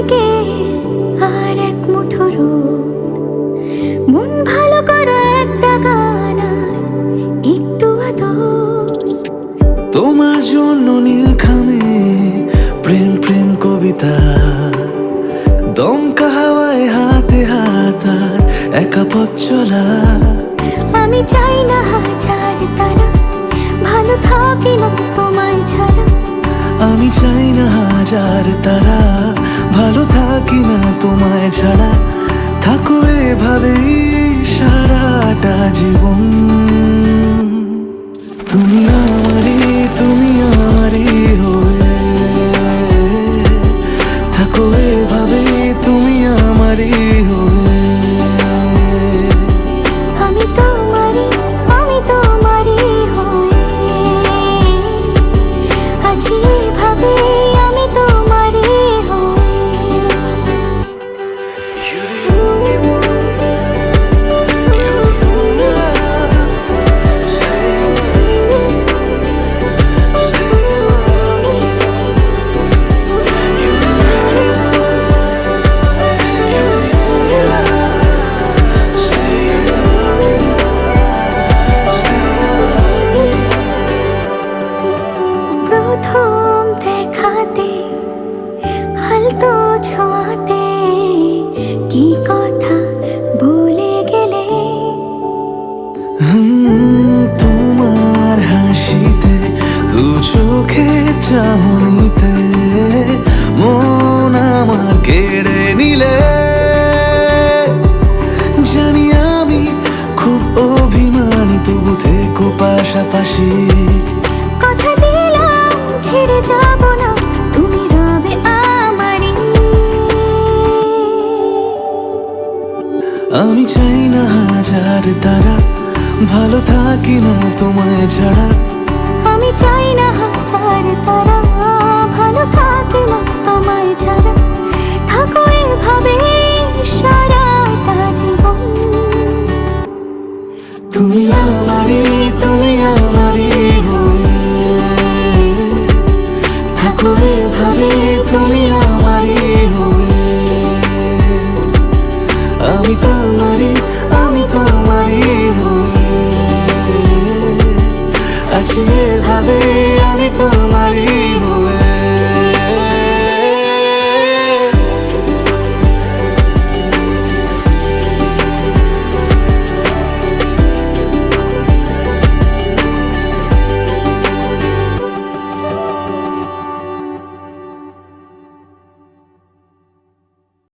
বিকেল আর এক মুঠো রোদ, মন ভালো করো একটা গান আর একটু আদর। তোমার জন্য নীলখামে প্রেম প্রেম কবিতা, দমকা হাওয়ায় হাতে হাত আর একা পথ চলা। আমি চাই না হাজার তারা, ভালো থাকি না তোমায় ছাড়া। আমি চাই না হাজার তারা, ভালো থাকি না তোমায় ছাড়া। থাকো এভাবেই সারাটা জীবন। তুমি আমারই হয়ে থাকো এভাবে, তুমি আমারই হয়ে। আমি তোমারই হয়ে আছি এভাবে, আমি তোমারই হয়ে। প্রথম দেখাতে আলতো ছোঁয়াতে কি কথা বলে গেলে। তোমার হাসিতে, দু চোখে চাহনিতে মন আমার কেড়ে নিলে। জানি আমি খুব অভিমানী, তবু থেকো পাশাপাশি। কথা দিলাম ছেড়ে যাব না, তুমি রবে আমারই। আমি চাই না হাজার তারা, ভালো থাকি না তোমায় ছাড়া। আমি চাই না হাজার তারা, ভালো থাকি না তোমায় ছাড়া। থাকো এভাবে সারাটা জীবন। তুমি আমারই হয়ে থাকো এভাবে, তুমি আমারই হয়ে। আমি তোমারই হয়ে আছি এভাবে, আমি তোমারই হয়ে।